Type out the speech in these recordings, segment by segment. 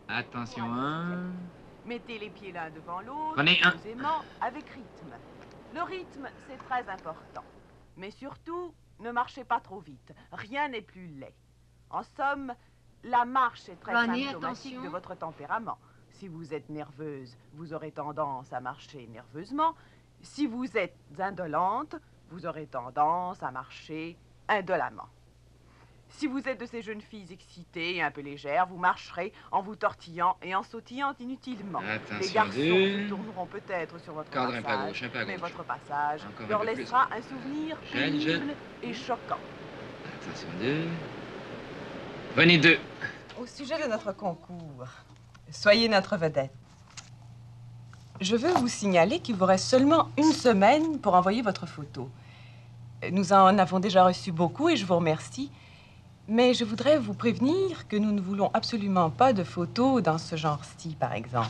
Attention, un. Mettez les pieds l'un devant l'autre, Prenez un. posément, avec rythme. Le rythme, c'est très important. Mais surtout, ne marchez pas trop vite. Rien n'est plus laid. En somme, la marche est très symptomatique de votre tempérament. Si vous êtes nerveuse, vous aurez tendance à marcher nerveusement. Si vous êtes indolente, vous aurez tendance à marcher indolemment. Si vous êtes de ces jeunes filles excitées et un peu légères, vous marcherez en vous tortillant et en sautillant inutilement. Attention, Les garçons deux. se tourneront peut-être sur votre Cadre un peu à passage, gauche, un peu à mais gauche. votre passage Encore un leur peu plus. laissera un souvenir pénible et choquant. Attention, deux. Prenez deux. Au sujet de notre concours, soyez notre vedette. Je veux vous signaler qu'il vous reste seulement une semaine pour envoyer votre photo. Nous en avons déjà reçu beaucoup et je vous remercie. Mais je voudrais vous prévenir que nous ne voulons absolument pas de photos dans ce genre-ci, par exemple.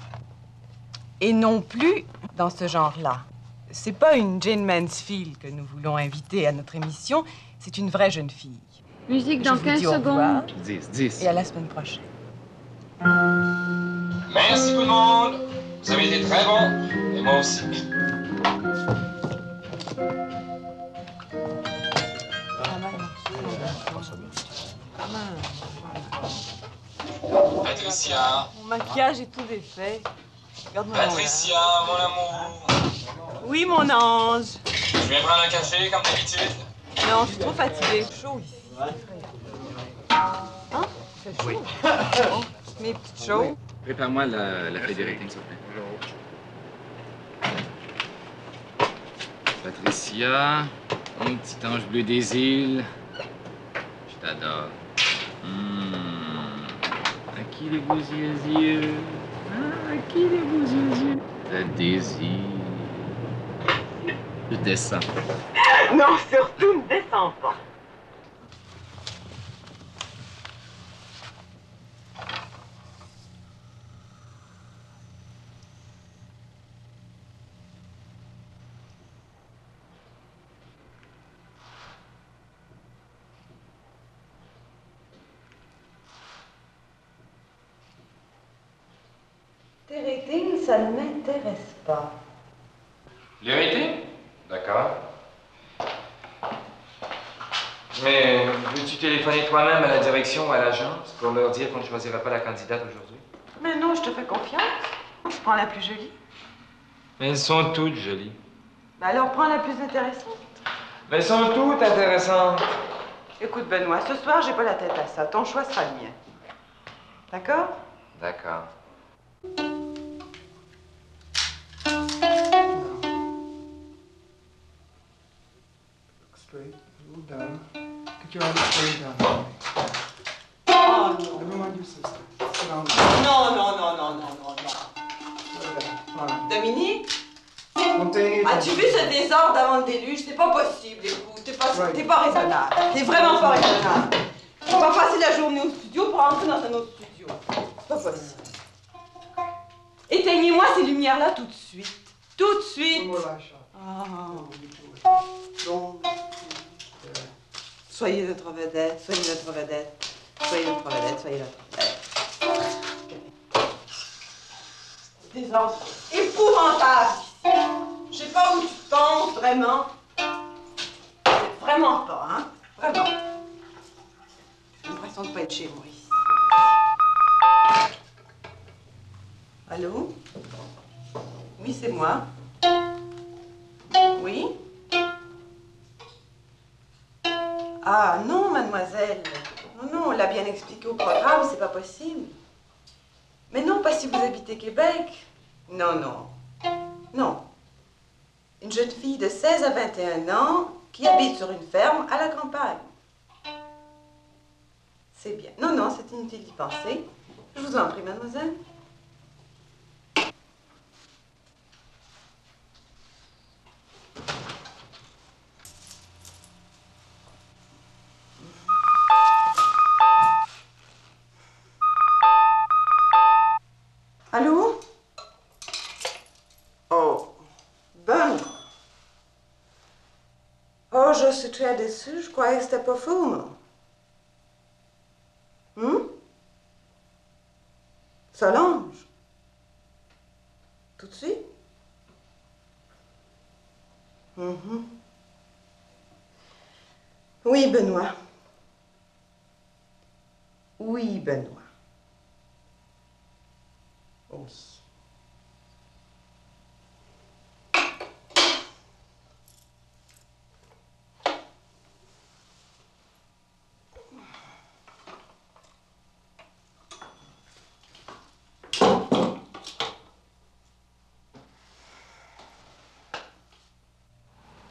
Et non plus dans ce genre-là. C'est pas une Jane Mansfield que nous voulons inviter à notre émission, c'est une vraie jeune fille. Musique dans 15 secondes. 10. Et à la semaine prochaine. Merci tout le monde. Vous avez été très bons. Et moi aussi. Patricia. Mon maquillage est tout défait. Regarde-moi. Patricia, mon amour. Oui, mon ange. Je viens prendre un café comme d'habitude. Non, je suis trop fatiguée. Chaud ici. Hein? Il fait chaud? Oui. Bon, mes petites choses. Oui. Prépare-moi la feuille de rating, s'il vous plaît. Patricia, mon petit ange bleu des îles. Je t'adore. À qui les beaux yeux? À qui les beaux yeux? Le désir. Je descends. Non, surtout ne descends pas. Tes ratings, ça ne m'intéresse pas. Les rating? D'accord. Mais veux-tu téléphoner toi-même à la direction ou à l'agence pour leur dire qu'on ne choisira pas la candidate aujourd'hui? Mais non, je te fais confiance. Je prends la plus jolie. Mais elles sont toutes jolies. Bah alors, prends la plus intéressante. Mais elles sont toutes intéressantes. Écoute, Benoît, ce soir, j'ai pas la tête à ça. Ton choix sera le mien. D'accord? D'accord. Straight, a little down. Get your arms straight down. Oh non. Never mind your sister. Sit down. Non, non, non, non, non, non, non. Come on. Dominique? Spontaneous. As-tu vu ce désordre avant le déluge? C'est pas possible, écoute. Right. T'es pas raisonnable. T'es vraiment pas raisonnable. On va passer la journée au studio pour entrer dans un autre studio. C'est pas possible. Éteignez-moi ces lumières-là tout de suite. Tout de suite. One more last shot. Ah. Bon. Soyez notre vedette, soyez notre vedette. Soyez notre vedette, soyez notre vedette. Désordre épouvantable ici. Je sais pas où tu te penses, vraiment. Vraiment pas, hein? Vraiment. J'ai l'impression de pas être chez moi ici. Allô? Oui, c'est moi. Oui? Ah, non, mademoiselle. Non, non, on l'a bien expliqué au programme, c'est pas possible. Mais non, pas si vous habitez Québec. Non, non. Non. Une jeune fille de 16 à 21 ans qui habite sur une ferme à la campagne. C'est bien. Non, non, c'est inutile d'y penser. Je vous en prie, mademoiselle. Allô? Oh, Ben. Oh, je suis très déçue. Je croyais que c'était pas fou, moi. Solange? Tout de suite? Oui, Benoît. Oui, Benoît. Oui.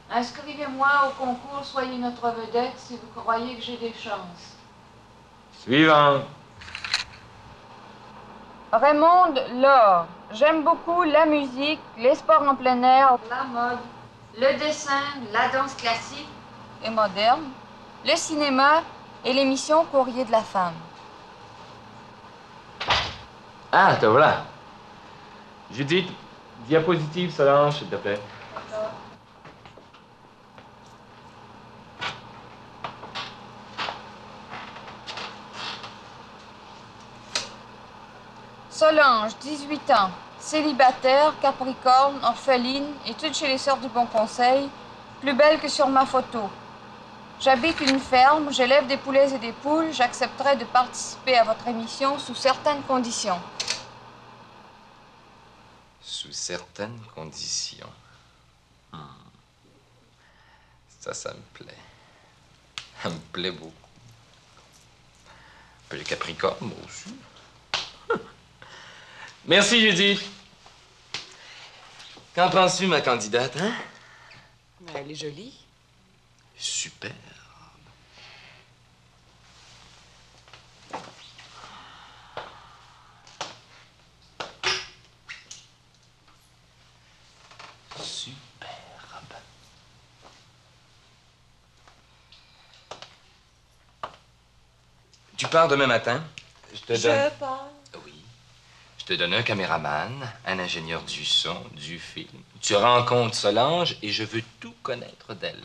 Inscrivez-moi au concours Soyez notre vedette si vous croyez que j'ai des chances. Suivant. Raymond Laure. J'aime beaucoup la musique, les sports en plein air, la mode, le dessin, la danse classique et moderne, le cinéma et l'émission Courrier de la femme. Ah, te voilà. Judith, diapositive Solange, s'il te plaît. Solange, 18 ans, célibataire, capricorne, orpheline, étude chez les Sœurs du Bon Conseil, plus belle que sur ma photo. J'habite une ferme, j'élève des poulets et des poules, j'accepterai de participer à votre émission sous certaines conditions. Sous certaines conditions. Ça me plaît. Ça me plaît beaucoup. Un peu le Capricorne, moi aussi. Merci, Judith. Qu'en penses-tu, ma candidate, hein? Elle est jolie. Superbe. Superbe. Tu pars demain matin? Je pars. Oui. Je te donne un caméraman, un ingénieur du son, du film. Tu rencontres Solange et je veux tout connaître d'elle.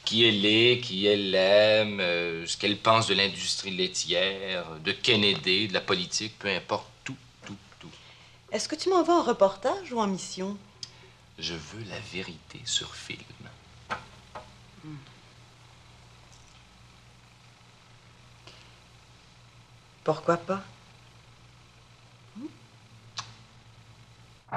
Qui elle est, qui elle aime, ce qu'elle pense de l'industrie laitière, de Kennedy, de la politique, peu importe, tout. Est-ce que tu m'en vas en reportage ou en mission? Je veux la vérité sur film. Pourquoi pas? Oh,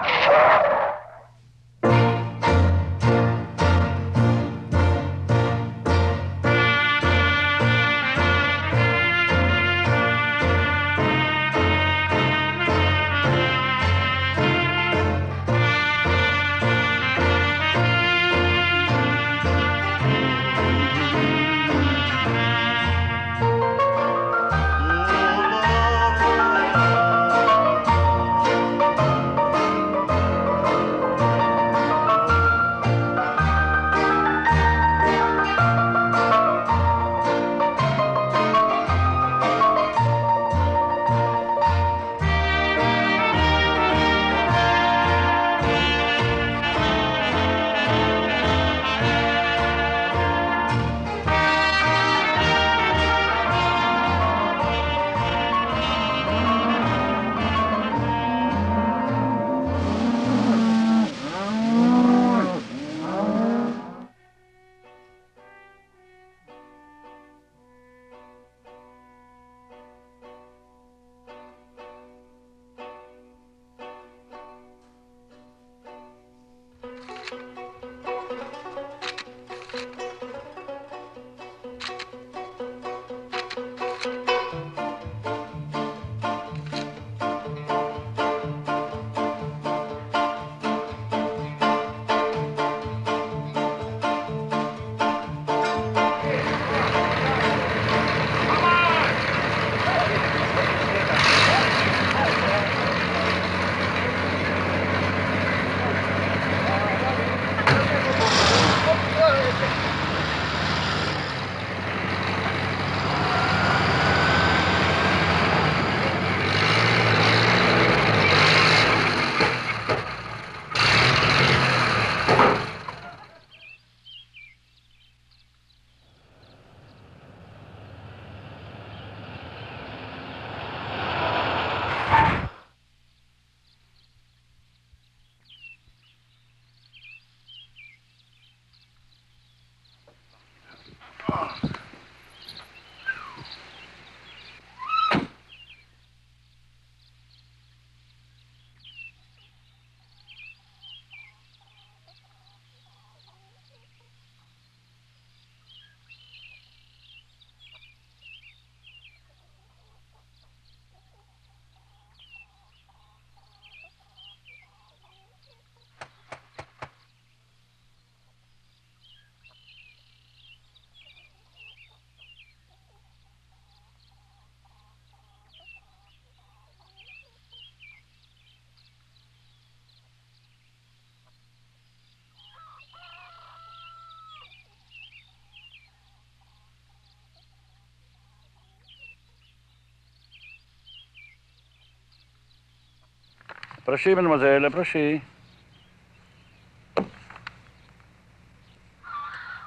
Approchez, mademoiselle, approchez.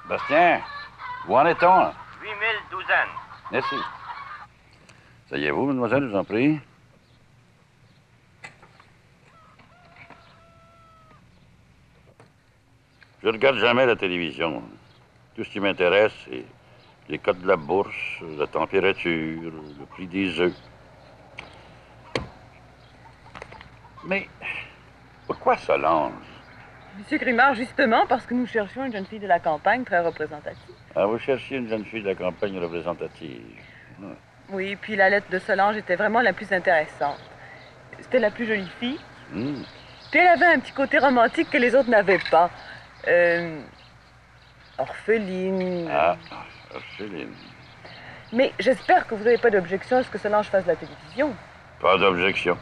Bastien, où en est-on? 8000 douzaines. Merci. Asseyez-vous, mademoiselle, je vous en prie. Je regarde jamais la télévision. Tout ce qui m'intéresse, c'est les cotes de la bourse, la température, le prix des œufs. Mais pourquoi Solange? Monsieur Grimard, justement, parce que nous cherchions une jeune fille de la campagne très représentative. Ah, vous cherchiez une jeune fille de la campagne représentative. Oui, puis la lettre de Solange était vraiment la plus intéressante. C'était la plus jolie fille. Puis elle avait un petit côté romantique que les autres n'avaient pas. Orpheline. Ah, orpheline. Mais j'espère que vous n'avez pas d'objection à ce que Solange fasse de la télévision. Pas d'objection.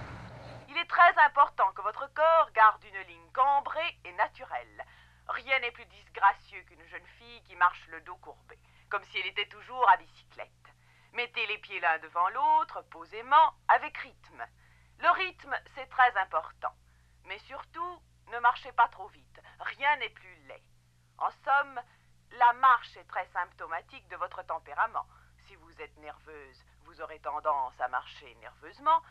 Il est très important que votre corps garde une ligne cambrée et naturelle. Rien n'est plus disgracieux qu'une jeune fille qui marche le dos courbé, comme si elle était toujours à bicyclette. Mettez les pieds l'un devant l'autre, posément, avec rythme. Le rythme, c'est très important. Mais surtout, ne marchez pas trop vite. Rien n'est plus laid. En somme, la marche est très symptomatique de votre tempérament. Si vous êtes nerveuse, vous aurez tendance à marcher nerveusement.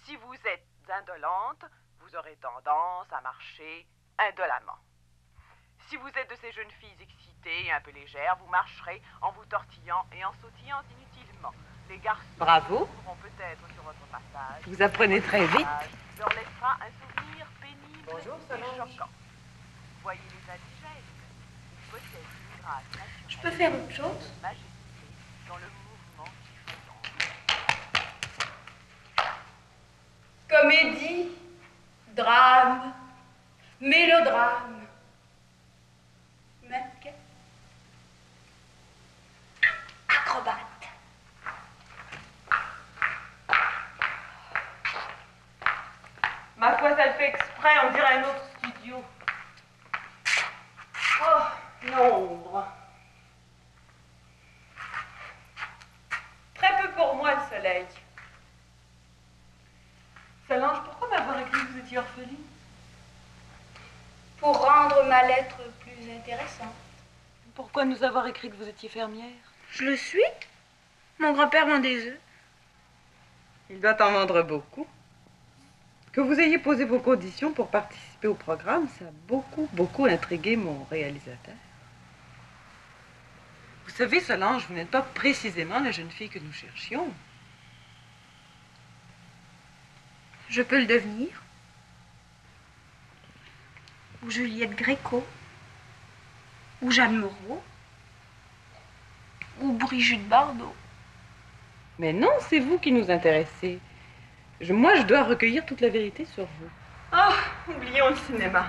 Si vous êtes indolente, vous aurez tendance à marcher indolemment. Si vous êtes de ces jeunes filles excitées et un peu légères, vous marcherez en vous tortillant et en sautillant inutilement. Les garçons Bravo. pourront peut-être sur votre passage. Vous apprenez très vite. Leur laissera un souvenir pénible Bonjour, et Solange. choquant. Voyez les indigènes. Ils possèdent une grâce naturelle. Je peux faire autre chose? Une majesté dans le mouvement qui présente. Comédie, drame, mélodrame, mannequin, acrobate. Ma foi, ça le fait exprès, on dirait un autre studio. Oh, l'ombre. Très peu pour moi, le soleil. Solange, pourquoi m'avoir écrit que vous étiez orpheline? Pour rendre ma lettre plus intéressante. Pourquoi nous avoir écrit que vous étiez fermière? Je le suis. Mon grand-père vend des œufs. Il doit en vendre beaucoup. Que vous ayez posé vos conditions pour participer au programme, ça a beaucoup intrigué mon réalisateur. Vous savez, Solange, vous n'êtes pas précisément la jeune fille que nous cherchions. Je peux le devenir. Ou Juliette Gréco. Ou Jeanne Moreau. Ou Brigitte Bardot. Mais non, c'est vous qui nous intéressez. Moi, je dois recueillir toute la vérité sur vous. Oh, oublions le cinéma.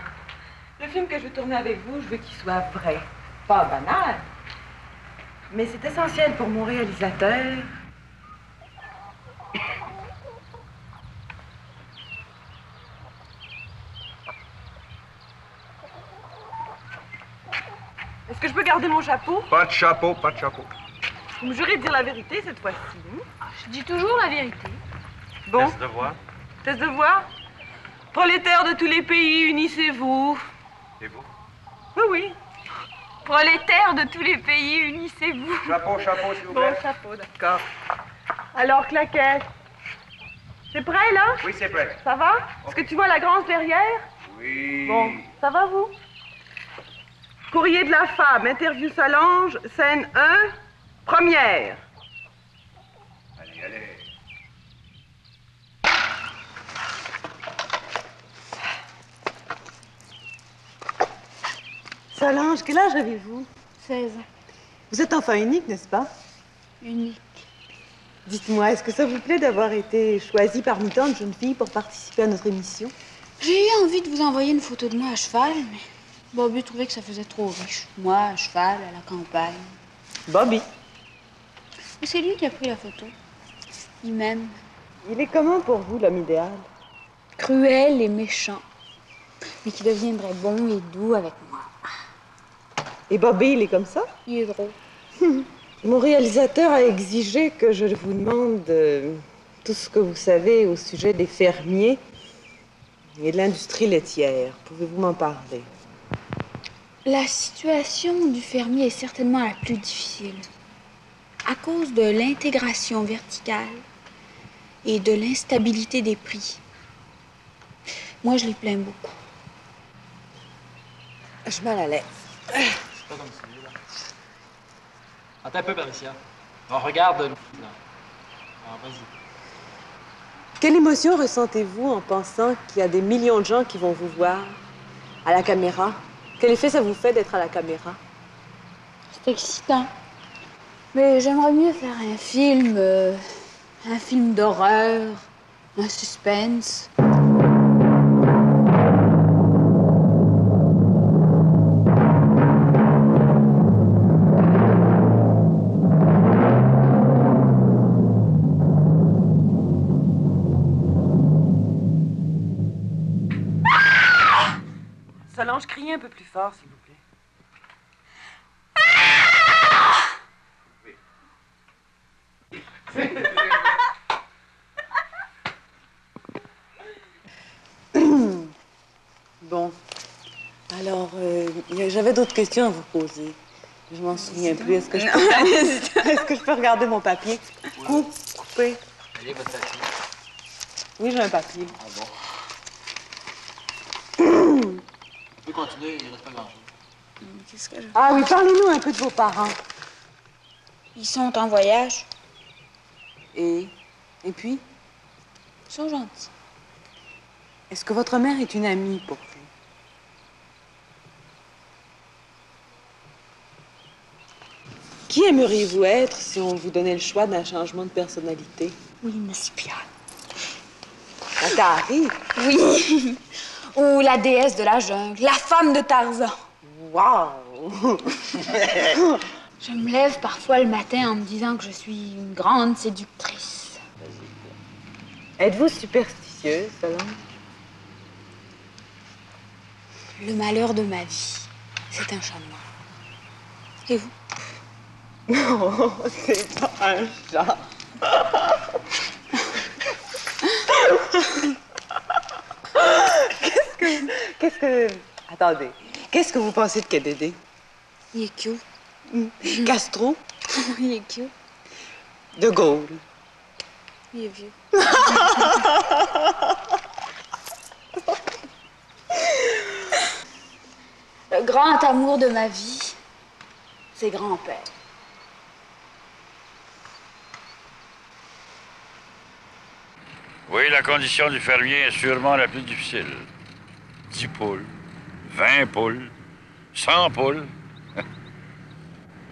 Le film que je veux tourner avec vous, je veux qu'il soit vrai. Pas banal. Mais c'est essentiel pour mon réalisateur. Est-ce que je peux garder mon chapeau? Pas de chapeau, pas de chapeau. Vous me jurez de dire la vérité cette fois-ci. Je dis toujours la vérité. Bon. Test de voix. Test de voix? Prolétaires de tous les pays, unissez-vous. C'est beau. Oui, oui. Prolétaires de tous les pays, unissez-vous. Chapeau, chapeau, s'il vous Bon, plaît. chapeau, d'accord. Alors, claquette. C'est prêt, là? Oui, c'est prêt. Ça va? Est-ce que tu vois la grange derrière? Oui. Bon, ça va, vous? Courrier de la femme, interview Solange, scène 1, première. Allez, allez. Solange, quel âge avez-vous? 16 ans. Vous êtes enfant unique, n'est-ce pas? Unique. Dites-moi, est-ce que ça vous plaît d'avoir été choisie parmi tant de jeunes filles pour participer à notre émission? J'ai eu envie de vous envoyer une photo de moi à cheval, mais Bobby trouvait que ça faisait trop riche. Moi, à cheval, à la campagne. Bobby. Mais c'est lui qui a pris la photo. Il m'aime. Il est comment pour vous, l'homme idéal? Cruel et méchant. Mais qui deviendrait bon et doux avec moi. Et Bobby, il est comme ça? Il est drôle. Mon réalisateur a exigé que je vous demande tout ce que vous savez au sujet des fermiers et de l'industrie laitière. Pouvez-vous m'en parler? La situation du fermier est certainement la plus difficile. À cause de l'intégration verticale et de l'instabilité des prix. Moi, je les plains beaucoup. Je suis mal à l'aise. C'est pas comme celui-là. Attends un peu, Patricia. On regarde. Là. Alors, vas-y. Quelle émotion ressentez-vous en pensant qu'il y a des millions de gens qui vont vous voir à la caméra? Quel effet ça vous fait d'être à la caméra? C'est excitant. Mais j'aimerais mieux faire un film d'horreur, un suspense. Solange, criez un peu plus fort, s'il vous plaît. Bon. Alors, j'avais d'autres questions à vous poser. Je m'en souviens plus. Est-ce que je peux regarder mon papier? Coupé. Allez, votre papier. Oui, j'ai un papier. Ah bon? Vous pouvez continuer, il ne reste pas grand-chose. Qu'est-ce que je... Ah oui, parlez-nous un peu de vos parents. Ils sont en voyage. Et puis, Ils sont gentils. est-ce que votre mère est une amie pour vous? Qui aimeriez-vous être si on vous donnait le choix d'un changement de personnalité? Oui, Naspia. Atari? Oui. Ou la déesse de la jungle, la femme de Tarzan. Wow! Je me lève parfois le matin en me disant que je suis une grande séductrice. Êtes-vous superstitieuse, Solange? Le malheur de ma vie, c'est un chat noir. Et vous? Non, c'est pas un chat. Attendez. Qu'est-ce que vous pensez de Kédédé? Il est cute. Castro? Il est cute. De Gaulle? Il est vieux. Le grand amour de ma vie, c'est grand-père. Oui, la condition du fermier est sûrement la plus difficile. 10 poules, 20 poules, 100 poules.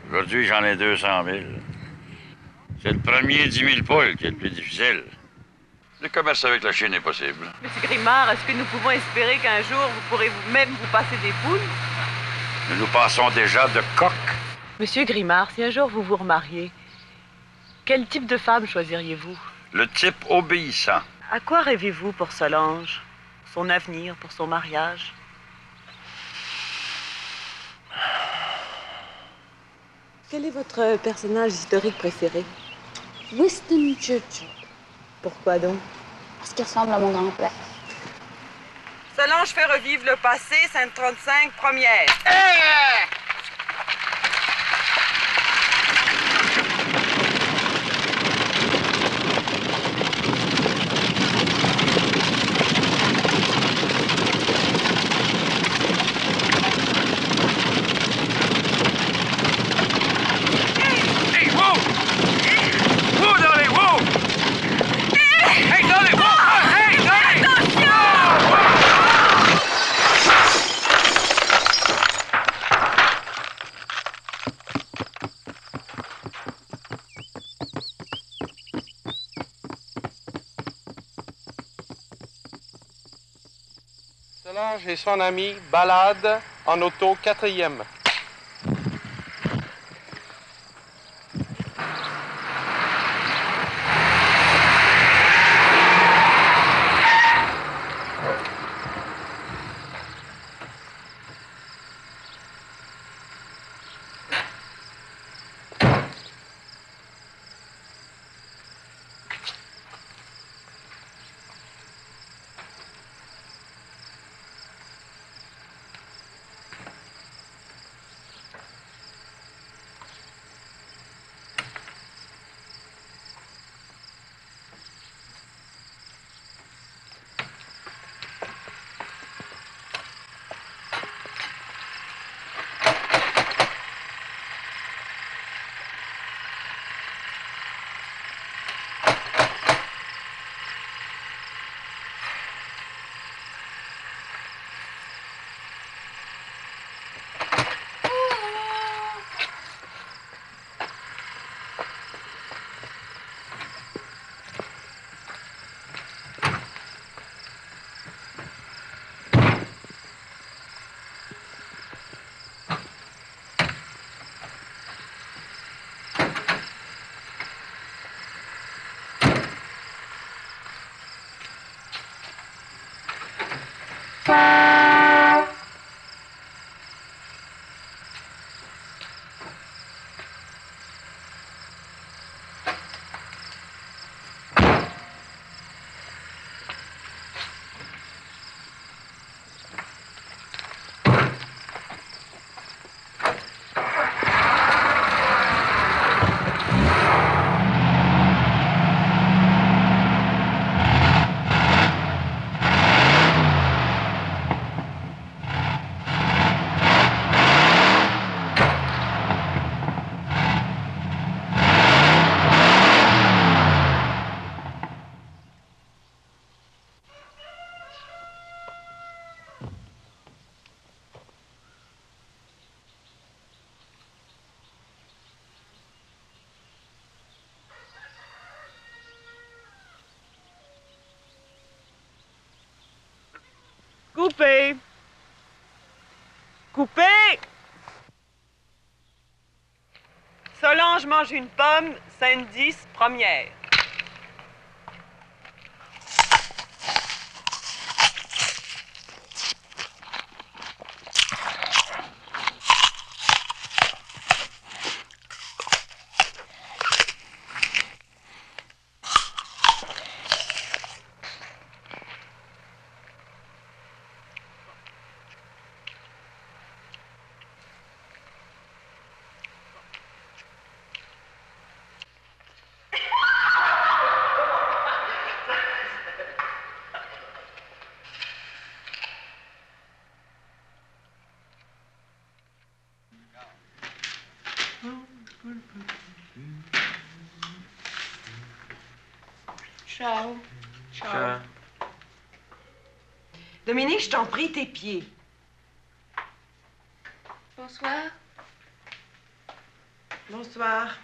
Aujourd'hui, j'en ai 200 000. C'est le premier 10 000 poules qui est le plus difficile. Le commerce avec la Chine est possible. Monsieur Grimard, est-ce que nous pouvons espérer qu'un jour vous pourrez vous-même vous passer des poules? Nous nous passons déjà de coq. Monsieur Grimard, si un jour vous vous remariez, quel type de femme choisiriez-vous? Le type obéissant. À quoi rêvez-vous pour Solange? Pour son avenir, pour son mariage? Quel est votre personnage historique préféré? Winston Churchill, Pourquoi donc? parce qu'il ressemble à mon grand-père. Solange fait revivre le passé, scène 35, première. Hey, wow! Wow, dans les wow! Hey, dans les wow! Hey, dans les... Solange et son ami baladent en auto 4e. je mange une pomme, scène 10, première. Ciao. Ciao. Dominique, je t'en prie, tes pieds. Bonsoir. Bonsoir.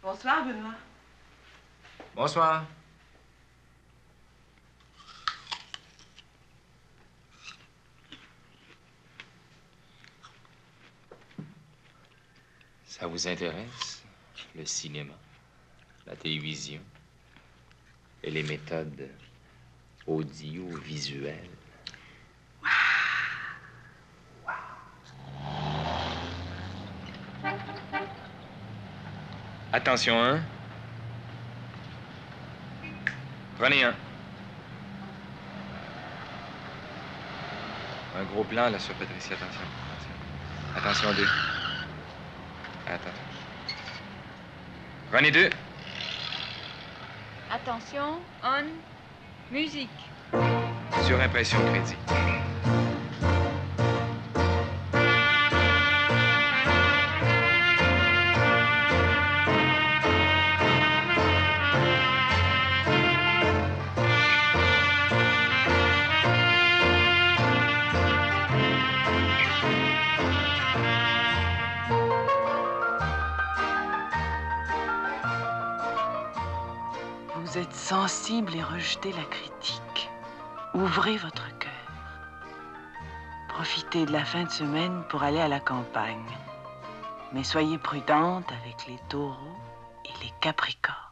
Bonsoir, Benoît. Bonsoir. Ça vous intéresse, le cinéma, la télévision et les méthodes audiovisuelles? Attention, hein? Prenez un. Un gros plan, là, sur Patricia. Attention. Attention, deux. Attends. Prenez deux. Attention, on, musique. Sur impression crédit. Vous êtes sensible et rejetez la critique. Ouvrez votre cœur. Profitez de la fin de semaine pour aller à la campagne. Mais soyez prudente avec les taureaux et les capricornes.